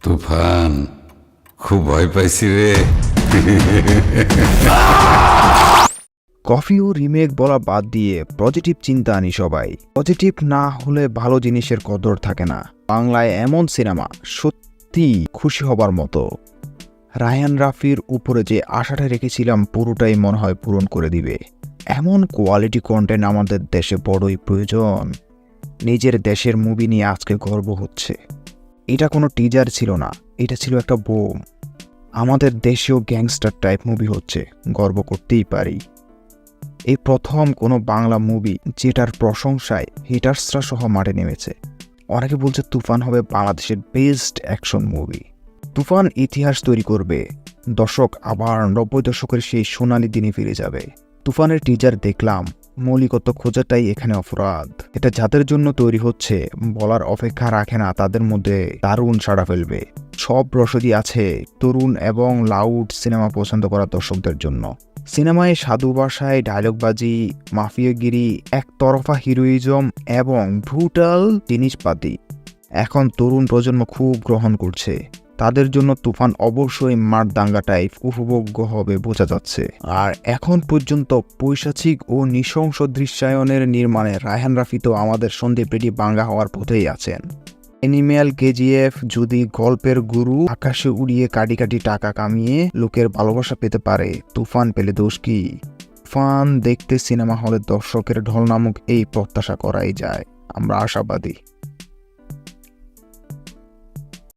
তুফান, খুব ভয় পাইছি রে। কফি ও রিমেক বলা বাদ দিয়ে পজিটিভ চিন্তা আনি সবাই। পজিটিভ না হলে ভালো জিনিসের কদর থাকে না। বাংলায় এমন সিনেমা সত্যি খুশি হবার মতো। রায়হান রাফির উপরে যে আশাটা রেখেছিলাম পুরোটাই মনে হয় পূরণ করে দিবে। এমন কোয়ালিটি কন্টেন্ট আমাদের দেশে বড়ই প্রয়োজন। নিজের দেশের মুভি নিয়ে আজকে গর্ব হচ্ছে। এটা কোনো টিজার ছিল না, এটা ছিল একটা বোম। আমাদের দেশেও গ্যাংস্টার টাইপ মুভি হচ্ছে, গর্ব করতেই পারি। এই প্রথম কোনো বাংলা মুভি যেটার প্রশংসায় হিটার্সরা সহ মাঠে নেমেছে। অনেকে বলছে তুফান হবে বাংলাদেশের বেস্ট অ্যাকশন মুভি। তুফান ইতিহাস তৈরি করবে। দর্শক আবার 90 দশকের সেই সোনালি দিনে ফিরে যাবে। তুফানের টিজার দেখলাম, মৌলিকত্ব খোঁজাটাই এখানে অপরাধ। এটা যাদের জন্য তৈরি হচ্ছে বলার অপেক্ষা রাখে না, তাদের মধ্যে দারুণ সাড়া ফেলবে। সব রসদই আছে তরুণ এবং লাউড সিনেমা পছন্দ করা দর্শকদের জন্য। সিনেমায় সাধু ভাষায় ডায়লগবাজি, মাফিয়াগিরি, একতরফা হিরোইজম এবং ব্রুটাল জিনিসপাতি এখন তরুণ প্রজন্ম খুব গ্রহণ করছে। তাদের জন্য তুফান অবশ্যই মারদাঙ্গা টাইপ উপভোগ্য হবে বোঝা যাচ্ছে। আর এখন পর্যন্ত পৈশাচিক ও নৃশংস দৃশ্যায়নের নির্মাণে রায়হান রাফি তো আমাদের সন্দীপরেডি বাঙ্গা হওয়ার পথেই আছেন। অ্যানিম্যাল কেজিএফ যদি গল্পের গুরু আকাশে উড়িয়ে কাটি কাটি টাকা কামিয়ে লোকের ভালোবাসা পেতে পারে, তুফান পেলে দোষ কি? তুফান দেখতে সিনেমা হলের দর্শকের ঢল নামুক, এই প্রত্যাশা করাই যায়। আমরা আশাবাদী।